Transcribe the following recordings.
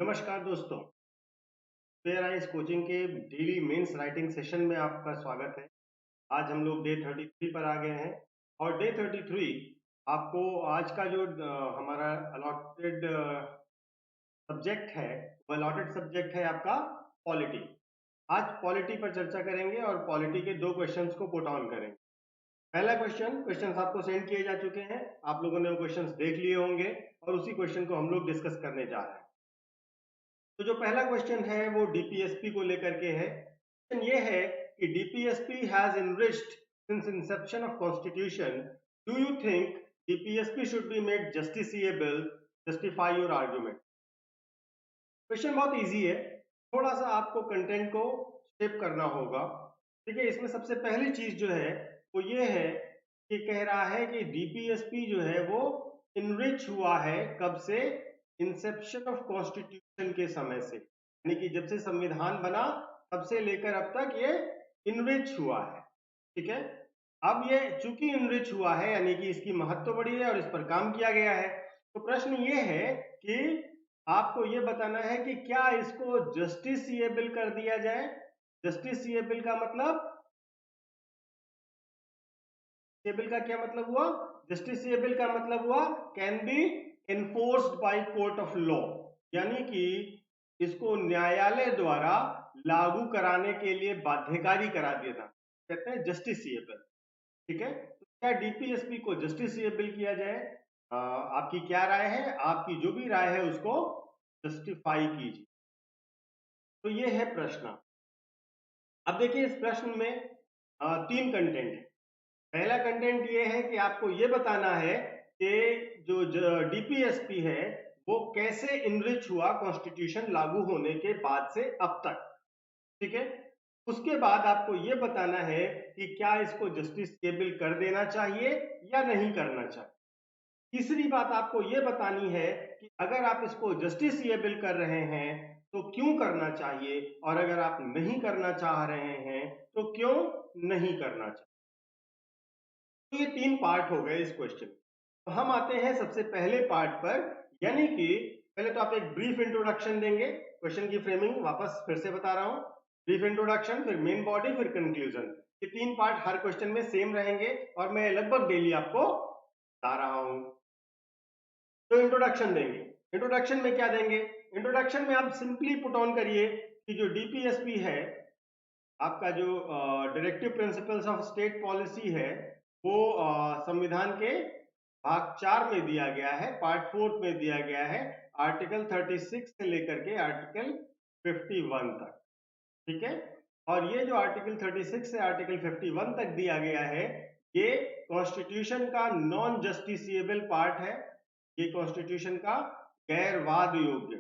नमस्कार दोस्तों, fair eyes coaching के डेली मेंस राइटिंग सेशन में आपका स्वागत है। आज हम लोग डे 33 पर आ गए हैं और डे 33 आपको आज का जो हमारा अलॉटेड सब्जेक्ट है, वो अलॉटेड सब्जेक्ट है आपका पॉलिटी। आज पॉलिटी पर चर्चा करेंगे और पॉलिटी के दो क्वेश्चंस को पुट ऑन करेंगे। पहला क्वेश्चंस आपको सेंड किए जा चुके हैं, आप लोगों ने वो क्वेश्चंस देख लिए होंगे और उसी क्वेश्चन को हम लोग डिस्कस करने जा रहे हैं। तो जो पहला क्वेश्चन है वो डीपीएसपी को लेकर के है। क्वेश्चन ये है कि DPSP has enriched since Inception of constitution, do you think DPSP should be made justiciable, justify your argument. Question बहुत इजी है, थोड़ा सा आपको कंटेंट को शेप करना होगा। ठीक है, इसमें सबसे पहली चीज जो है वो ये है कि कह रहा है कि डीपीएसपी जो है वो इनरिच हुआ है, कब से? इंसेप्शन ऑफ कॉन्स्टिट्यूशन के समय से, यानी कि जब से संविधान बना तब से लेकर अब तक ये इनरिच हुआ है। ठीक है, अब ये चूंकि इनरिच हुआ है यानी कि इसकी महत्व बढ़ी है और इस पर काम किया गया है, तो प्रश्न ये है कि आपको ये बताना है कि क्या इसको जस्टिसिएबल कर दिया जाए। जस्टिसिएबल का मतलब, जस्टिसिएबल का क्या मतलब हुआ? जस्टिसिएबल का मतलब हुआ can be enforced by court of law, यानी कि इसको न्यायालय द्वारा लागू कराने के लिए बाध्यकारी करा दिया था, कहते हैं जस्टिसिएबल। ठीक है, तो क्या डीपीएसपी को जस्टिसिएबल किया जाए? आपकी क्या राय है? आपकी जो भी राय है उसको जस्टिफाई कीजिए। तो ये है प्रश्न। अब देखिए, इस प्रश्न में तीन कंटेंट है। पहला कंटेंट ये है कि आपको ये बताना है कि जो डीपीएसपी है वो कैसे इनरिच हुआ कॉन्स्टिट्यूशन लागू होने के बाद से अब तक। ठीक है, उसके बाद आपको ये बताना है कि क्या इसको जस्टिसिएबल कर देना चाहिए या नहीं करना चाहिए। तीसरी बात आपको ये बतानी है कि अगर आप इसको जस्टिसिएबल कर रहे हैं तो क्यों करना चाहिए, और अगर आप नहीं करना चाह रहे हैं तो क्यों नहीं करना चाहिए। तो ये तीन पार्ट हो गए इस क्वेश्चन। तो हम आते हैं सबसे पहले पार्ट पर, यानी कि पहले तो आप एक ब्रीफ इंट्रोडक्शन देंगे। क्वेश्चन की फ्रेमिंग वापस फिर से बता रहा हूं, ब्रीफ इंट्रोडक्शन, फिर मेन बॉडी, फिर कंक्लूजन। ये तीन पार्ट हर क्वेश्चन में सेम रहेंगे और मैं लगभग डेली आपको बता रहा हूं। तो इंट्रोडक्शन देंगे। इंट्रोडक्शन में क्या देंगे? इंट्रोडक्शन में आप सिंपली पुट ऑन करिए कि जो डीपीएसपी है, आपका जो directive principles of state policy है, वो संविधान के भाग 4 में दिया गया है, पार्ट 4 में दिया गया है, आर्टिकल 36 से लेकर के आर्टिकल 51 तक। ठीक है, और ये जो आर्टिकल 36 से आर्टिकल 51 तक दिया गया है, ये कॉन्स्टिट्यूशन का नॉन जस्टिसिएबल पार्ट है। ये कॉन्स्टिट्यूशन का गैर वाद योग्य,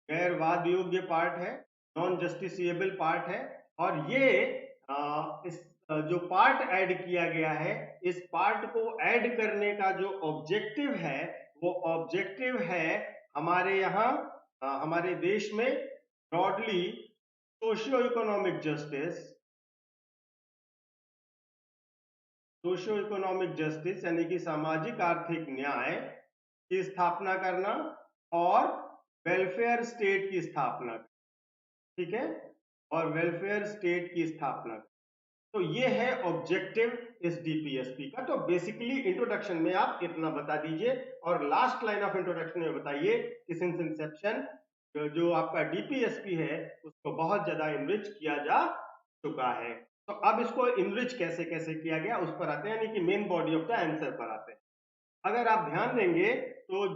गैर वाद योग्य पार्ट है, नॉन जस्टिसिएबल पार्ट है। और ये इस जो पार्ट ऐड किया गया है, इस पार्ट को ऐड करने का जो ऑब्जेक्टिव है, वो ऑब्जेक्टिव है हमारे यहाँ हमारे देश में broadly socio economic justice, socio economic justice यानी कि सामाजिक आर्थिक न्याय की स्थापना करना और वेलफेयर स्टेट की स्थापना। ठीक है, और वेलफेयर स्टेट की स्थापना। तो ये है ऑब्जेक्टिव इस डीपीएसपी का। तो बेसिकली इंट्रोडक्शन में आप इतना बता दीजिए और लास्ट लाइन ऑफ इंट्रोडक्शन में बताइए कि सिंस इंसेप्शन जो आपका डीपीएसपी है उसको बहुत ज्यादा इनरिच किया जा चुका है। तो अब इसको इनरिच कैसे कैसे किया गया उस पर आते हैं, यानी कि main body of the answer पर आते हैं। अगर आप ध्यान देंगे तो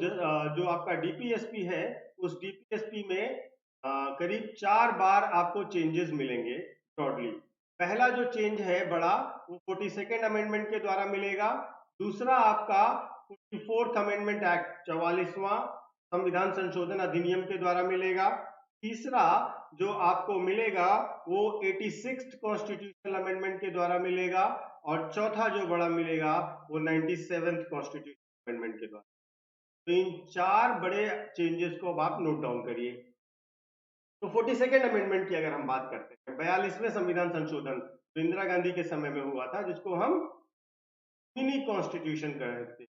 जो आपका डीपीएसपी है, उस डीपीएसपी में करीब 4 बार आपको चेंजेस मिलेंगे ब्रॉडली। पहला जो चेंज है बड़ा, वो 42nd अमेंडमेंट के द्वारा मिलेगा। दूसरा आपका 44th अमेंडमेंट एक्ट, 44वां संविधान संशोधन अधिनियम के द्वारा मिलेगा। तीसरा जो आपको मिलेगा वो 86th कॉन्स्टिट्यूशनल अमेंडमेंट के द्वारा मिलेगा। और चौथा जो बड़ा मिलेगा वो 97th कॉन्स्टिट्यूशनल अमेंडमेंट के द्वारा। तो इन 4 बड़े चेंजेस को अब आप नोट डाउन करिए। तो 42nd अमेंडमेंट की अगर हम बात करते हैं, 42वें संविधान संशोधन जो इंदिरा गांधी के समय में हुआ था, जिसको हम मिनी कॉन्स्टिट्यूशन कहते हैं।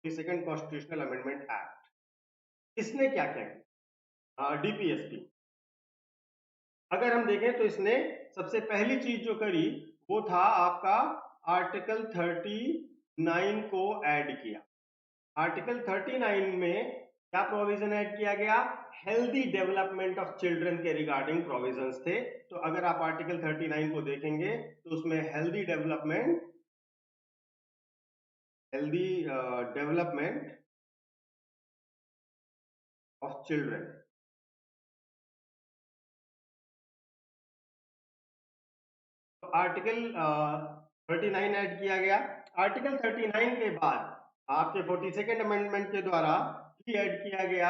42nd constitutional amendment act. इसने क्या क्या किया? डीपीएसपी अगर हम देखें तो इसने सबसे पहली चीज जो करी वो था आपका आर्टिकल 39 को ऐड किया। आर्टिकल 39 में क्या प्रोविजन ऐड किया गया? हेल्दी डेवलपमेंट ऑफ चिल्ड्रन के रिगार्डिंग प्रोविजंस थे। तो अगर आप आर्टिकल 39 को देखेंगे तो उसमें हेल्दी डेवलपमेंट ऑफ चिल्ड्रन, तो आर्टिकल 39 ऐड किया गया। आर्टिकल 39 के बाद आपके 42nd अमेंडमेंट के द्वारा भी ऐड किया गया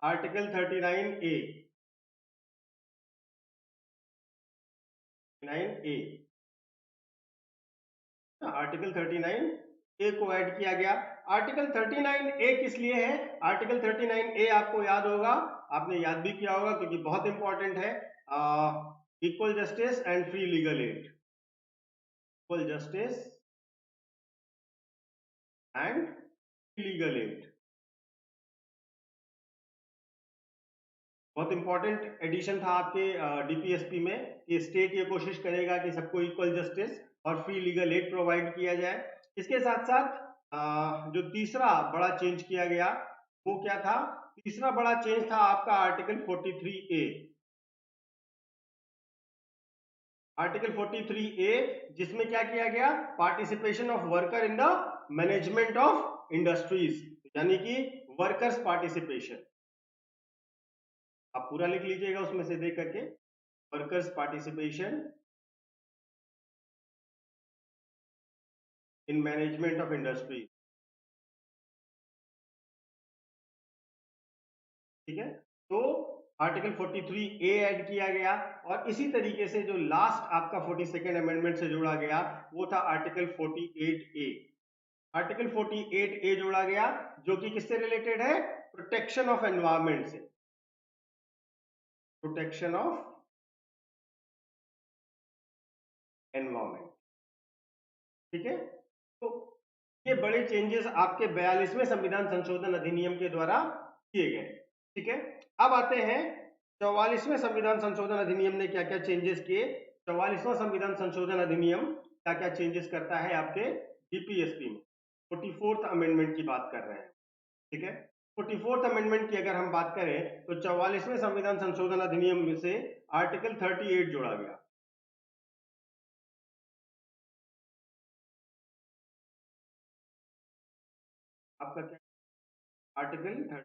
article 39A। 39A article 39A को ऐड किया गया। आर्टिकल 39A किस लिए है? आर्टिकल 39A आपको याद होगा, आपने याद भी किया होगा क्योंकि बहुत इंपॉर्टेंट है। Equal justice and free legal aid, equal justice and free legal aid, बहुत इंपॉर्टेंट एडिशन था आपके डीपीएसपी में कि स्टेट ये कोशिश करेगा कि सबको इक्वल जस्टिस और फ्री लीगल एड प्रोवाइड किया जाए। इसके साथ साथ जो तीसरा बड़ा चेंज किया गया वो क्या था? तीसरा बड़ा चेंज था आपका आर्टिकल 43A। आर्टिकल 43A जिसमें क्या किया गया? Participation of worker in the management of industries, यानी कि वर्कर्स पार्टिसिपेशन। आप पूरा लिख लीजिएगा उसमें से देख करके, workers participation in management of industry. ठीक है, तो आर्टिकल 43A ऐड किया गया और इसी तरीके से जो लास्ट आपका 42nd अमेंडमेंट से जोड़ा गया वो था आर्टिकल 48A। आर्टिकल 48A जोड़ा गया जो कि किससे रिलेटेड है? प्रोटेक्शन ऑफ एनवायरमेंट से, प्रोटेक्शन ऑफ एनवायरमेंट। ठीक है, तो ये बड़े चेंजेस आपके 42वें संविधान संशोधन अधिनियम के द्वारा किए गए। ठीक है, अब आते हैं 44वें संविधान संशोधन अधिनियम ने क्या क्या चेंजेस किए। 44वां संविधान संशोधन अधिनियम क्या क्या चेंजेस करता है आपके डीपीएसपी में? 44th अमेंडमेंट की बात कर रहे हैं। ठीक है, 44th अमेंडमेंट की अगर हम बात करें तो 44वें संविधान संशोधन अधिनियम में से आर्टिकल 38 जोड़ा गया। आपका क्या? आर्टिकल 30।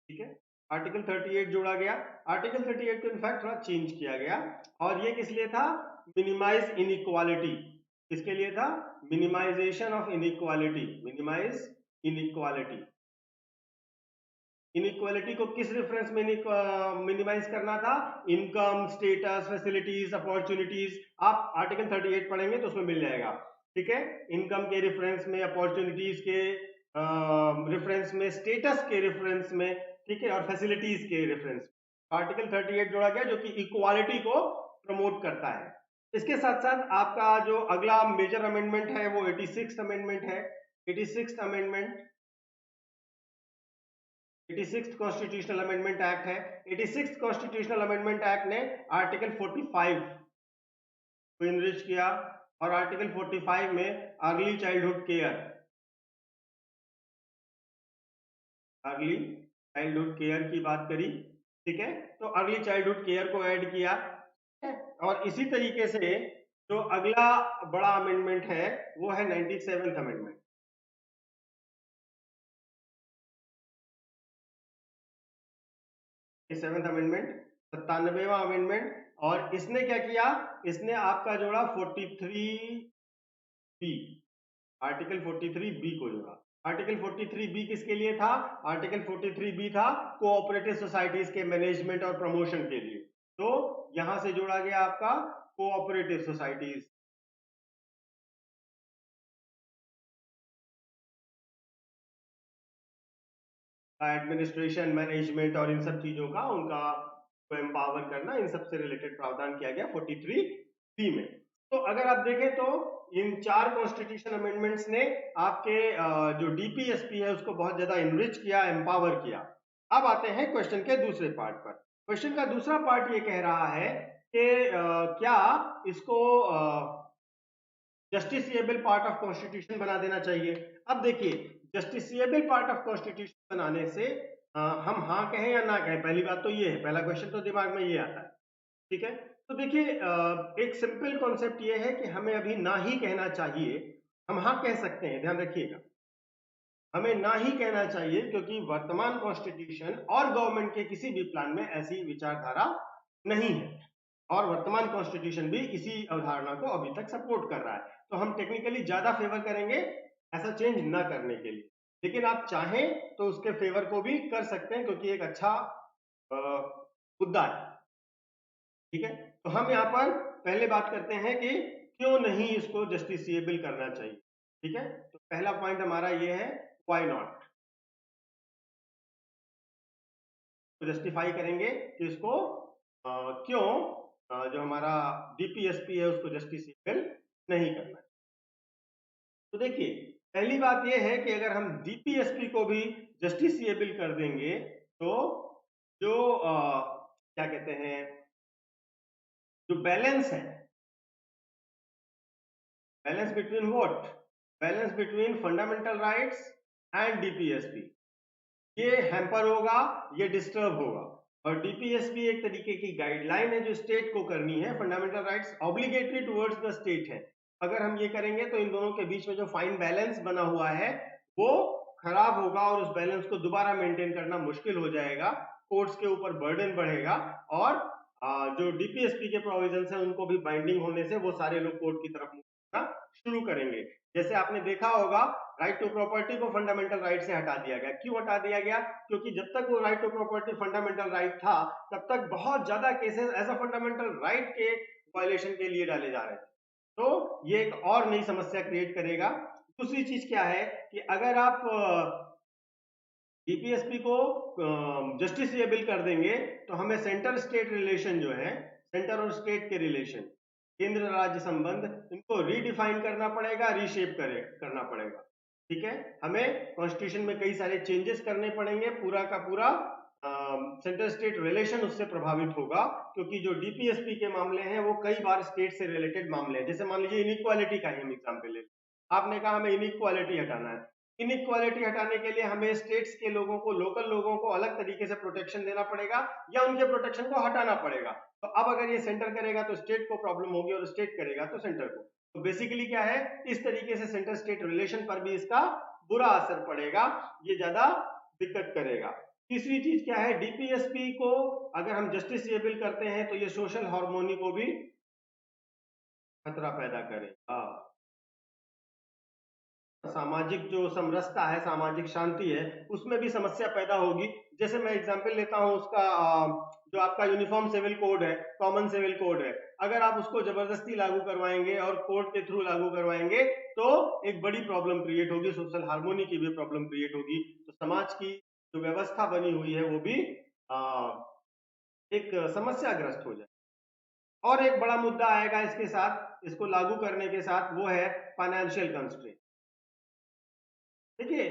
ठीक है, आर्टिकल 38 जोड़ा गया। आर्टिकल 38 को इनफैक्ट थोड़ा चेंज किया गया और ये किस लिए था? Minimise inequality. किसके लिए था? Minimisation of inequality, minimise inequality. Inequality को किस रेफरेंस में मिनिमाइज करना था? Income, status, facilities, opportunities. आप आर्टिकल 38 पढ़ेंगे तो उसमें मिल जाएगा। ठीक है, इनकम के रेफरेंस में, अपॉर्चुनिटीज के रेफरेंस में, स्टेटस के रेफरेंस में, ठीक है, और फैसिलिटीज के रेफरेंस। आर्टिकल 38 जोड़ा गया जो कि इक्वालिटी को प्रमोट करता है। इसके साथ साथ आपका जो अगला मेजर अमेंडमेंट है वो 86th अमेंडमेंट है। 86th amendment, 86th constitutional amendment act है। 86th कॉन्स्टिट्यूशनल अमेंडमेंट एक्ट ने आर्टिकल 45 को इनरिच किया और आर्टिकल 45 में early childhood care, early childhood care की बात करी। ठीक है, तो अर्ली चाइल्डहुड केयर को ऐड किया और इसी तरीके से जो अगला बड़ा अमेंडमेंट है वो है 97th amendment. 97th amendment, 97वां amendment, और इसने क्या किया? इसने आपका जोड़ा 43B, आर्टिकल 43B को जोड़ा। आर्टिकल 43B किसके लिए था? आर्टिकल 43B था कोऑपरेटिव सोसाइटीज के मैनेजमेंट और प्रमोशन के लिए। तो यहां से जोड़ा गया आपका कोऑपरेटिव सोसाइटीज का एडमिनिस्ट्रेशन, मैनेजमेंट और इन सब चीजों का उनका को एम्पावर करना, इन सबसे रिलेटेड प्रावधान किया गया 43B में। तो अगर आप देखें तो इन 4 कॉन्स्टिट्यूशन अमेंडमेंट्स ने आपके जो डीपीएसपी है उसको बहुत ज्यादा इनरिच किया, एम्पावर किया। अब आते हैं क्वेश्चन के दूसरे पार्ट पर। क्वेश्चन का दूसरा पार्ट ये कह रहा है कि क्या इसको जस्टिसिएबल पार्ट ऑफ कॉन्स्टिट्यूशन बना देना चाहिए। अब देखिए, जस्टिसिएबल पार्ट ऑफ कॉन्स्टिट्यूशन बनाने से हम हाँ कहें या ना कहें, पहली बात तो ये है, पहला क्वेश्चन तो दिमाग में ये आता है, ठीक है। तो देखिए, एक सिंपल कॉन्सेप्ट ये है कि हमें अभी ना ही कहना चाहिए, हम हाँ कह सकते हैं, ध्यान रखिएगा, हमें ना ही कहना चाहिए, क्योंकि वर्तमान कॉन्स्टिट्यूशन और गवर्नमेंट के किसी भी प्लान में ऐसी विचारधारा नहीं है, और वर्तमान कॉन्स्टिट्यूशन भी इसी अवधारणा को अभी तक सपोर्ट कर रहा है। तो हम टेक्निकली ज्यादा फेवर करेंगे ऐसा चेंज ना करने के लिए, लेकिन आप चाहें तो उसके फेवर को भी कर सकते हैं, क्योंकि एक अच्छा मुद्दा है, ठीक है। तो हम यहाँ पर पहले बात करते हैं कि क्यों नहीं इसको जस्टिसिएबल करना चाहिए, ठीक है। तो पहला पॉइंट हमारा ये है, व्हाई नॉट। तो जस्टिफाई करेंगे कि इसको क्यों जो हमारा डीपीएसपी है उसको जस्टिसिएबल नहीं करना है। तो देखिए, पहली बात यह है कि अगर हम डीपीएसपी को भी जस्टिसिएबल कर देंगे तो जो क्या कहते हैं, जो बैलेंस है, balance between what, balance between fundamental rights and DPSP, ये हैम्पर होगा, ये डिस्टर्ब होगा। और डीपीएसपी एक तरीके की गाइडलाइन है जो स्टेट को करनी है, fundamental rights obligatory towards the state है। अगर हम ये करेंगे तो इन दोनों के बीच में जो फाइन बैलेंस बना हुआ है वो खराब होगा, और उस बैलेंस को दोबारा मेंटेन करना मुश्किल हो जाएगा, कोर्ट्स के ऊपर बर्डन बढ़ेगा, और जो डीपीएसपी के प्रोविजंस हैं उनको भी बाइंडिंग होने से वो सारे लोग कोर्ट की तरफ शुरू करेंगे। जैसे आपने देखा होगा, राइट टू प्रॉपर्टी को फंडामेंटल राइट से हटा दिया गया। क्यों हटा दिया गया? क्योंकि जब तक वो right to property fundamental right था तब तक बहुत ज्यादा cases as a fundamental right के वायलेशन के लिए डाले जा रहे थे। तो ये एक और नई समस्या क्रिएट करेगा। दूसरी चीज क्या है कि अगर आप डीपीएसपी को जस्टिसिएबल कर देंगे तो हमें सेंटर स्टेट रिलेशन जो है, सेंटर और स्टेट के रिलेशन, केंद्र राज्य संबंध, इनको रीडिफाइन करना पड़ेगा, रीशेप करना पड़ेगा, ठीक है। हमें कॉन्स्टिट्यूशन में कई सारे चेंजेस करने पड़ेंगे, पूरा का पूरा सेंटर स्टेट रिलेशन उससे प्रभावित होगा, क्योंकि जो डीपीएसपी के मामले हैं वो कई बार स्टेट से रिलेटेड मामले हैं। जैसे मान लीजिए इनइक्वालिटी का ही हम एग्जाम्पल ले, आपने कहा हमें इनइक्वालिटी हटाना है। इनइक्वालिटी हटाने के लिए हमें स्टेट्स के लोगों को, लोकल लोगों को अलग तरीके से प्रोटेक्शन देना पड़ेगा, या उनके प्रोटेक्शन को हटाना पड़ेगा। तो अब अगर ये सेंटर करेगा तो स्टेट को प्रॉब्लम होगी, और स्टेट करेगा तो सेंटर को। तो बेसिकली क्या है, इस तरीके से सेंटर स्टेट रिलेशन पर भी इसका बुरा असर पड़ेगा, ये ज्यादा दिक्कत करेगा। तीसरी चीज क्या है, डीपीएसपी को अगर हम जस्टिसिएबल करते हैं तो ये सोशल हार्मोनी को भी खतरा पैदा करेगा। सामाजिक जो समरसता है, सामाजिक शांति है, उसमें भी समस्या पैदा होगी। जैसे मैं एग्जांपल लेता हूं उसका, जो आपका यूनिफॉर्म सिविल कोड है, कॉमन सिविल कोड है, अगर आप उसको जबरदस्ती लागू करवाएंगे और कोर्ट के थ्रू लागू करवाएंगे तो एक बड़ी प्रॉब्लम क्रिएट होगी, सोशल हार्मोनी की भी प्रॉब्लम क्रिएट होगी। तो समाज की जो व्यवस्था बनी हुई है वो भी एक समस्याग्रस्त हो जाए। और एक बड़ा मुद्दा आएगा इसके साथ, इसको लागू करने के साथ, वो है फाइनेंशियल कंस्ट्रेंट। देखिए,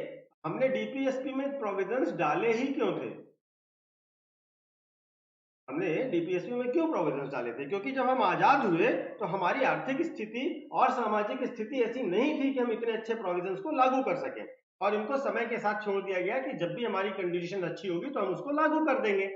हमने डीपीएसपी में प्रोविजंस डाले ही क्यों थे? हमने डीपीएसपी में क्यों प्रोविजंस डाले थे? क्योंकि जब हम आजाद हुए तो हमारी आर्थिक स्थिति और सामाजिक स्थिति ऐसी नहीं थी कि हम इतने अच्छे प्रोविजंस को लागू कर सकें, और इनको समय के साथ छोड़ दिया गया कि जब भी हमारी कंडीशन अच्छी होगी तो हम उसको लागू कर देंगे।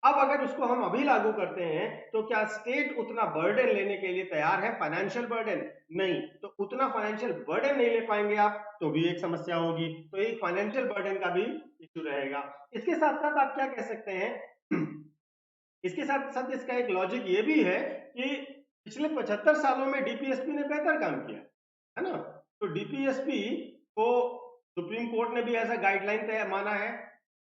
अब अगर उसको हम अभी लागू करते हैं तो क्या स्टेट उतना बर्डन लेने के लिए तैयार है? फाइनेंशियल बर्डन नहीं, तो उतना फाइनेंशियल बर्डन नहीं ले पाएंगे आप तो भी एक समस्या होगी। तो एक फाइनेंशियल बर्डन का भी इश्यू रहेगा। इसके साथ साथ आप क्या कह सकते हैं, इसके साथ साथ इसका एक लॉजिक ये भी है कि पिछले 75 सालों में डीपीएसपी ने बेहतर काम किया है ना। तो डीपीएसपी को सुप्रीम कोर्ट ने भी ऐसा गाइडलाइन माना है,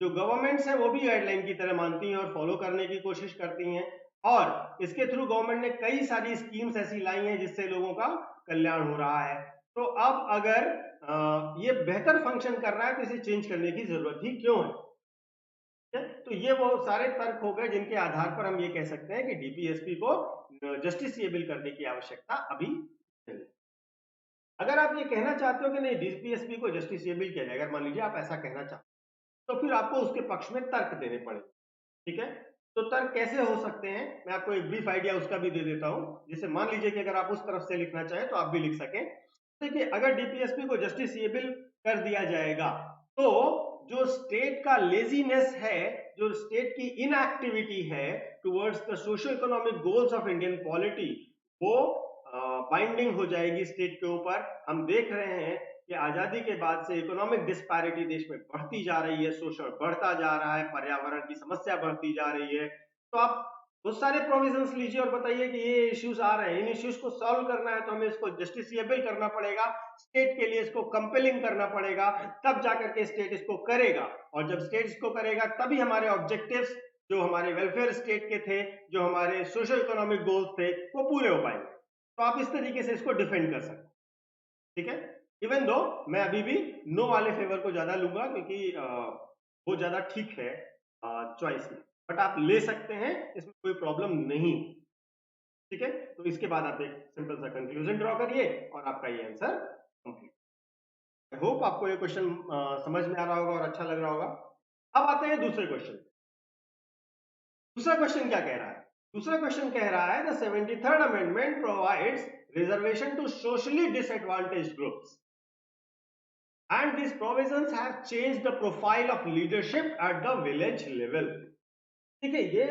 जो गवर्नमेंट्स है वो भी गाइडलाइन की तरह मानती हैं और फॉलो करने की कोशिश करती हैं, और इसके थ्रू गवर्नमेंट ने कई सारी स्कीम्स ऐसी लाई हैं जिससे लोगों का कल्याण हो रहा है। तो अब अगर ये बेहतर फंक्शन कर रहा है तो इसे चेंज करने की जरूरत ही क्यों है? तो ये वो सारे तर्क हो गए जिनके आधार पर हम ये कह सकते हैं कि डीपीएसपी को जस्टिसिएबल करने की आवश्यकता अभी नहीं। अगर आप ये कहना चाहते हो कि नहीं डीपीएसपी को जस्टिसिएबल किया जाए, अगर मान लीजिए आप ऐसा कहना चाहते हो, तो फिर आपको उसके पक्ष में तर्क देने पड़ेंगे। ठीक है, तो तर्क कैसे हो सकते हैं, मैं आपको एक ब्रीफ आइडिया उसका भी दे देता हूं, जिसे मान लीजिए कि अगर आप उस तरफ से लिखना चाहें तो आप भी लिख सकें। देखिए, अगर डीपीएसपी को जस्टिसिएबल कर दिया जाएगा तो जो स्टेट का लेजीनेस है, जो स्टेट की इनएक्टिविटी है towards the socio economic goals of Indian polity, वो बाइंडिंग हो जाएगी स्टेट के ऊपर। हम देख रहे हैं कि आजादी के बाद से इकोनॉमिक डिस्पैरिटी देश में बढ़ती जा रही है, शोषण बढ़ता जा रहा है, पर्यावरण की समस्या बढ़ती जा रही है। तो आप बहुत सारे प्रोविजंस लीजिए और बताइए कि ये इश्यूज आ रहे हैं, इन इश्यूज को सॉल्व करना है तो हमें इसको जस्टिसिएबल करना पड़ेगा, स्टेट के लिए इसको कंपेलिंग करना पड़ेगा, तब जाकर के स्टेट इसको करेगा। और जब स्टेट इसको करेगा तभी हमारे ऑब्जेक्टिव्स, जो हमारे वेलफेयर स्टेट के थे, जो हमारे सोशल इकोनॉमिक गोल्स थे, वो पूरे हो पाएंगे। तो आप इस तरीके से इसको डिफेंड कर सकते हैं। ठीक है, इवन दो मैं अभी भी नो वाले फेवर को ज्यादा लूंगा क्योंकि वो ज्यादा ठीक है चॉइस में, बट आप ले सकते हैं, इसमें कोई प्रॉब्लम नहीं। ठीक है, तो इसके बाद आप एक सिंपल सा कंक्लूजन ड्रॉ करिए और आपका ये आंसर कंप्लीट। आई होप आपको ये क्वेश्चन समझ में आ रहा होगा और अच्छा लग रहा होगा। अब आते हैं दूसरे क्वेश्चन। दूसरा क्वेश्चन क्या कह रहा है? दूसरा क्वेश्चन कह रहा है the 73rd amendment provides reservation to socially disadvantaged groups and these provisions have changed the profile of leadership at the village level। ठीक है, ये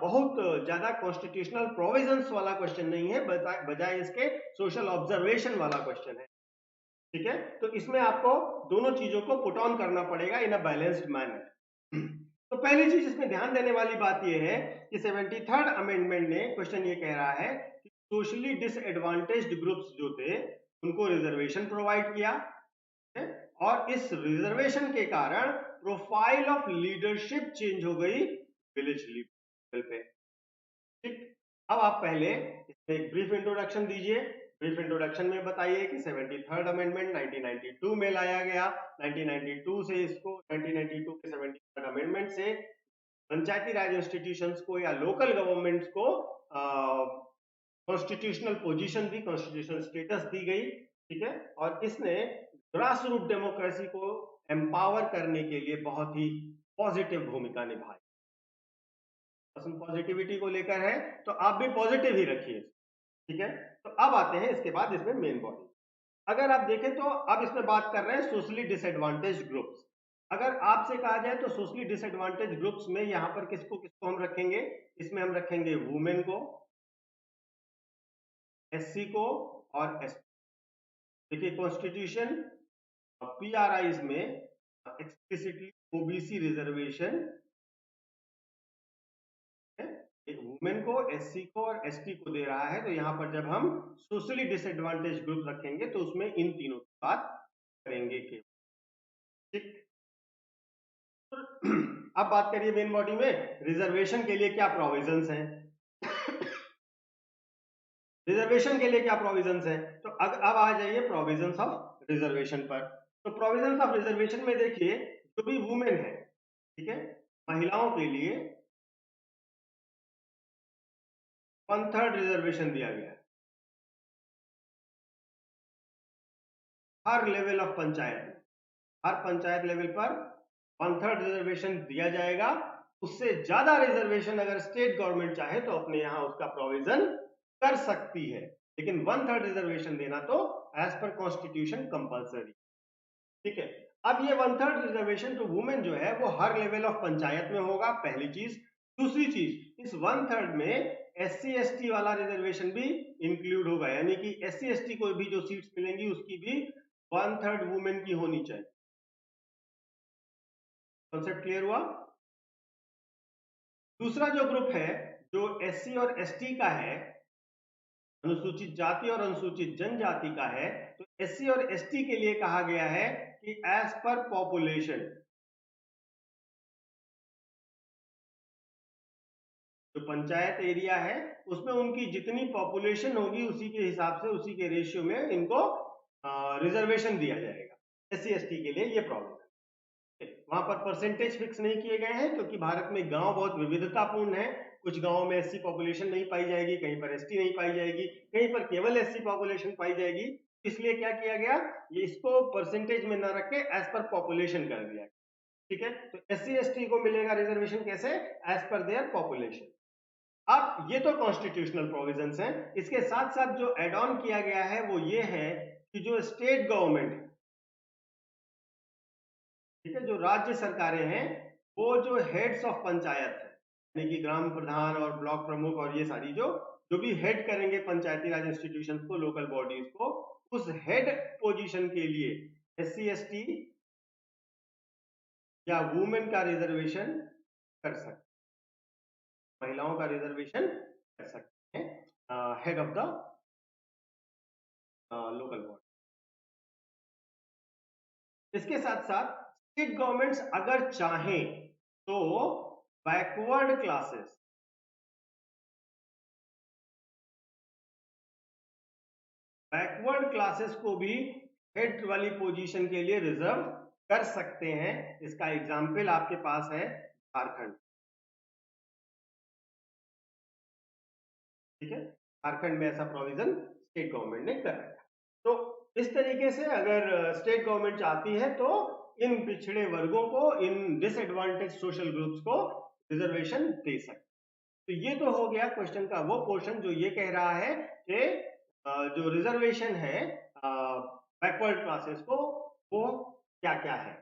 बहुत ज्यादा कॉन्स्टिट्यूशनल प्रोविजंस वाला क्वेश्चन नहीं है, बजाय इसके सोशल ऑब्जर्वेशन वाला क्वेश्चन है। ठीक है, तो इसमें आपको दोनों चीजों को पुट ऑन करना पड़ेगा इन अ बैलेंस्ड मैनर। तो पहली चीज इसमें ध्यान देने वाली बात यह है कि 73rd अमेंडमेंट ने क्वेश्चन ये कह रहा है कि सोशली डिसएडवांटेज्ड ग्रुप्स जो थे उनको रिजर्वेशन प्रोवाइड किया, और इस रिजर्वेशन के कारण प्रोफाइल ऑफ लीडरशिप चेंज हो गई विलेज लेवल पे। ठीक, अब आप पहले इसमें एक ब्रीफ इंट्रोडक्शन दीजिए। ब्रीफ इंट्रोडक्शन में बताइए कि 73rd अमेंडमेंट 1992 में लाया गया। 1992 से इसको 1992 के 73rd अमेंडमेंट से पंचायती राज इंस्टीट्यूशंस को या लोकल गवर्नमेंट्स को कॉन्स्टिट्यूशनल पोजीशन दी, कॉन्स्टिट्यूशनल स्टेटस दी गई। ठीक है, और इसने ग्रास रूट डेमोक्रेसी को एम्पावर करने के लिए बहुत ही पॉजिटिव भूमिका निभाई। पॉजिटिविटी को लेकर है तो आप भी पॉजिटिव ही रखिए। ठीक है, तो अब आते हैं इसके बाद इसमें मेन बॉडी। अगर आप देखें तो अब इसमें बात कर रहे हैं सोशली डिसएडवांटेज ग्रुप्स। अगर आपसे कहा जाए तो सोशली डिसएडवांटेज ग्रुप्स में यहां पर किसको किसको हम रखेंगे? इसमें हम रखेंगे वुमेन को, एससी को और एसटी। देखिए, कॉन्स्टिट्यूशन पीआरआईज में एक्सप्लिसिटली ओबीसी रिजर्वेशन वुमेन को, एससी को और एसटी को दे रहा है। तो यहां पर जब हम सोशली डिसएडवांटेज ग्रुप रखेंगे तो उसमें इन तीनों की बात करेंगे केवल। ठीक, अब बात करिए मेन बॉडी में रिजर्वेशन के लिए क्या प्रोविजंस हैं। रिजर्वेशन के लिए क्या प्रोविजंस हैं? तो अब आ जाइए प्रोविजंस ऑफ रिजर्वेशन पर। तो प्रोविजंस ऑफ रिजर्वेशन में देखिए, जो भी वुमेन है, ठीक है, महिलाओं के लिए 1/3 रिजर्वेशन दिया गया है हर लेवल ऑफ पंचायत में। हर पंचायत लेवल पर 1/3 रिजर्वेशन दिया जाएगा। उससे ज्यादा रिजर्वेशन अगर स्टेट गवर्नमेंट चाहे तो अपने यहां उसका प्रोविजन कर सकती है, लेकिन 1/3 रिजर्वेशन देना तो एज पर कॉन्स्टिट्यूशन कंपलसरी। ठीक है, अब ये 1/3 रिजर्वेशन टू वुमेन जो है वो हर लेवल ऑफ पंचायत में होगा, पहली चीज। दूसरी चीज, इस 1/3 में एससी एसटी वाला रिजर्वेशन भी इंक्लूड होगा, यानी कि एससी एसटी को भी जो सीट्स मिलेंगी उसकी भी 1/3 वुमेन की होनी चाहिए। कॉन्सेप्ट क्लियर हुआ? दूसरा जो ग्रुप है जो एससी और एसटी का है, अनुसूचित जाति और अनुसूचित जनजाति का है, तो एससी और एसटी के लिए कहा गया है कि एज पर पॉपुलेशन, जो पंचायत एरिया है उसमें उनकी जितनी पॉपुलेशन होगी उसी के हिसाब से, उसी के रेशियो में इनको रिजर्वेशन दिया जाएगा। एससी एसटी के लिए ये प्रॉब्लम है। वहां पर परसेंटेज फिक्स नहीं किए गए हैं, क्योंकि भारत में गांव बहुत विविधतापूर्ण है। कुछ गांवों में एससी पॉपुलेशन नहीं पाई जाएगी, कहीं पर एसटी नहीं पाई जाएगी, कहीं पर केवल एससी पॉपुलेशन पाई जाएगी। इसलिए क्या किया गया, ये इसको परसेंटेज में न रख के एज पर पॉपुलेशन कर दिया। ठीक है, तो एससी एसटी को मिलेगा रिजर्वेशन कैसे, एज पर देयर पॉपुलेशन। अब ये तो कॉन्स्टिट्यूशनल प्रोविजंस हैं। इसके साथ साथ जो एड ऑन किया गया है वो ये है कि जो स्टेट गवर्नमेंट, ठीक है, जो राज्य सरकारें हैं, वो जो हेड्स ऑफ पंचायत है, यानी कि ग्राम प्रधान और ब्लॉक प्रमुख और ये सारी जो भी हेड करेंगे पंचायती राज इंस्टीट्यूशंस को, लोकल बॉडीज को, उस हेड पोजीशन के लिए एससी एसटी या वुमेन का रिजर्वेशन कर सकते, महिलाओं का रिजर्वेशन कर सकते हैं head of the local body. इसके साथ साथ स्टेट गवर्नमेंट्स अगर चाहें तो बैकवर्ड क्लासेस, को भी हेड वाली पोजीशन के लिए रिजर्व कर सकते हैं। इसका एग्जाम्पल आपके पास है झारखंड। ठीक है, झारखंड में ऐसा प्रोविजन स्टेट गवर्नमेंट ने कर रखा। तो इस तरीके से अगर स्टेट गवर्नमेंट चाहती है तो इन पिछड़े वर्गों को, इन डिसएडवांटेज सोशल ग्रुप्स को रिजर्वेशन दे सकते। तो ये तो हो गया क्वेश्चन का वो पोर्शन जो ये कह रहा है कि जो रिजर्वेशन है बैकवर्ड क्लासेस को, वो क्या क्या है।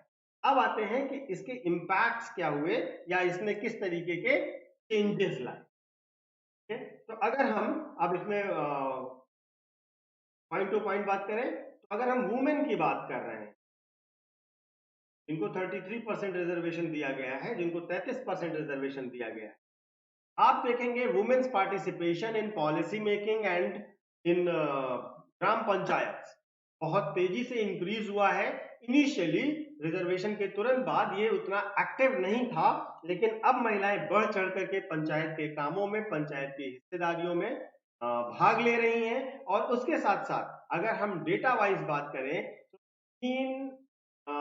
अब आते हैं कि इसके इम्पैक्ट्स क्या हुए या इसने किस तरीके के चेंजेस लाए। तो अगर हम अब इसमें पॉइंट टू पॉइंट बात करें, तो अगर हम वुमेन की बात कर रहे हैं, जिनको 33% रिजर्वेशन दिया गया है, जिनको 33% रिजर्वेशन दिया गया है, आप देखेंगे women's participation in policy making and in gram panchayat बहुत तेजी से इंक्रीज हुआ है। इनिशियली रिजर्वेशन के तुरंत बाद ये उतना एक्टिव नहीं था, लेकिन अब महिलाएं बढ़ चढ़ करके पंचायत के कामों में, पंचायत की हिस्सेदारियों में भाग ले रही हैं। और उसके साथ साथ अगर हम डेटा वाइज बात करें तो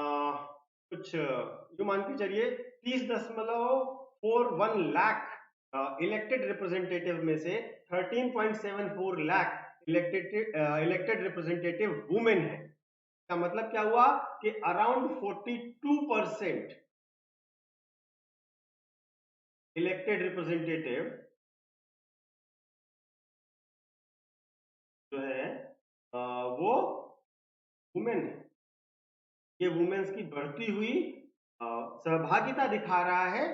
कुछ जो मान के चलिए 30.41 लाख इलेक्टेड रिप्रेजेंटेटिव में से 13.74 लाख इलेक्टेड रिप्रेजेंटेटिव वुमेन है। का मतलब क्या हुआ कि अराउंड 42% इलेक्टेड रिप्रेजेंटेटिव जो है वो वुमेन है। ये वुमेन्स की बढ़ती हुई सहभागिता दिखा रहा है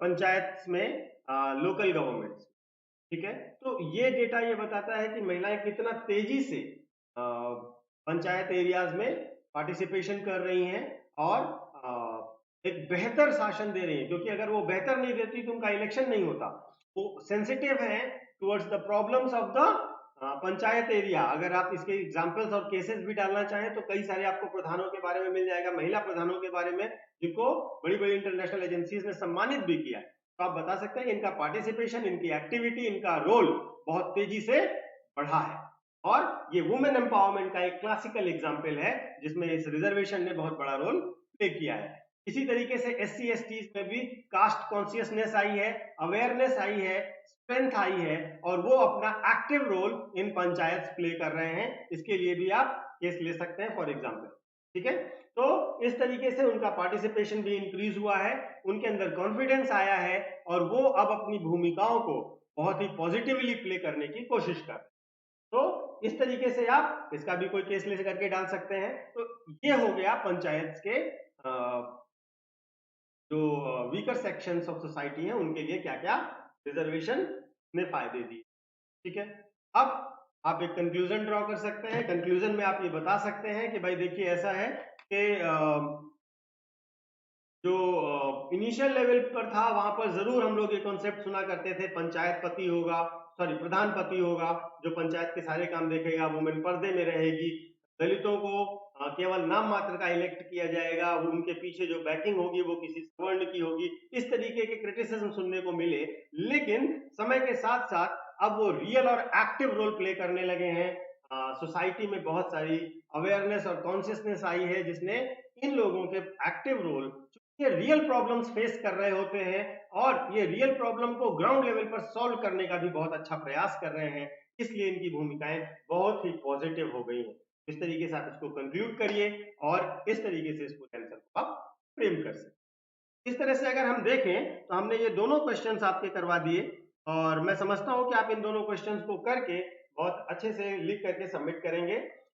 पंचायत में, लोकल गवर्नमेंट। ठीक है, तो ये डेटा ये बताता है कि महिलाएं कितना तेजी से पंचायत एरियाज में पार्टिसिपेशन कर रही हैं और एक बेहतर शासन दे रही हैं, क्योंकि अगर वो बेहतर नहीं देती तो उनका इलेक्शन नहीं होता। वो सेंसिटिव है towards the problems of the panchayat area. अगर आप इसके एग्जांपल्स और केसेस भी डालना चाहें तो कई सारे आपको प्रधानों के बारे में मिल जाएगा, महिला प्रधानों के बारे में, जिनको बड़ी बड़ी इंटरनेशनल एजेंसीज ने सम्मानित भी किया है। तो आप बता सकते हैं कि इनका पार्टिसिपेशन, इनकी एक्टिविटी, इनका रोल बहुत तेजी से बढ़ा है। और ये वुमेन एम्पावरमेंट का एक क्लासिकल एग्जाम्पल है जिसमें इस रिजर्वेशन ने बहुत बड़ा रोल प्ले किया है। इसी तरीके से एससी एसटी में भी कास्ट कॉन्शियसनेस आई है, अवेयरनेस आई है, स्ट्रेंथ आई है, और वो अपना active role in panchayat play कर रहे हैं। इसके लिए भी आप केस ले सकते हैं फॉर एग्जाम्पल। ठीक है, तो इस तरीके से उनका पार्टिसिपेशन भी इंक्रीज हुआ है, उनके अंदर कॉन्फिडेंस आया है, और वो अब अपनी भूमिकाओं को बहुत ही पॉजिटिवली प्ले करने की कोशिश कर रहे हैं। तो इस तरीके से आप इसका भी कोई केस ले करके डाल सकते हैं। तो ये हो गया पंचायत के जो वीकर सेक्शंस ऑफ सोसाइटी हैं उनके लिए क्या क्या रिजर्वेशन ने फायदे दिए। ठीक है, अब आप एक कंक्लूजन ड्रॉ कर सकते हैं। कंक्लूजन में आप ये बता सकते हैं कि भाई देखिए ऐसा है कि जो इनिशियल लेवल पर था वहां पर जरूर हम लोग ये कॉन्सेप्ट सुना करते थे, पंचायत पति होगा, सॉरी प्रधान पति होगा जो पंचायत के सारे काम देखेगा, वुमेन पर्दे में रहेगी, दलितों को केवल नाम मात्र का इलेक्ट किया जाएगा, वो उनके पीछे जो बैकिंग होगी वो किसी सवर्ण की होगी। इस तरीके के क्रिटिसिज्म सुनने को मिले, लेकिन समय के साथ साथ अब वो रियल और एक्टिव रोल प्ले करने लगे हैं। सोसाइटी में बहुत सारी अवेयरनेस और कॉन्शियसनेस आई है जिसने इन लोगों के एक्टिव रोल ये रियल प्रॉब्लम्स फेस कर रहे होते हैं और ये रियल प्रॉब्लम को ग्राउंड लेवल पर सॉल्व करने का भी बहुत अच्छा प्रयास कर रहे हैं, इसलिए इनकी भूमिकाएं बहुत ही पॉजिटिव हो गई हैं। इस तरीके से आप इसको कंक्लूड करिए और इस तरीके से इसको आंसर को आप फ्रेम कर सकते। इस तरह से अगर हम देखें तो हमने ये दोनों क्वेश्चंस आपके करवा दिए और मैं समझता हूं कि आप इन दोनों क्वेश्चंस को करके बहुत अच्छे से लिख करके सबमिट करेंगे।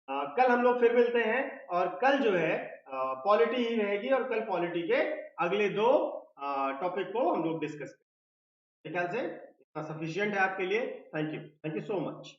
कल हम लोग फिर मिलते हैं और कल जो है पॉलिटी ही रहेगी और कल पॉलिटी के अगले दो टॉपिक को हम लोग डिस्कस करेंगे। मेरे ख्याल से इतना सफिशिएंट है आपके लिए। Thank you so much.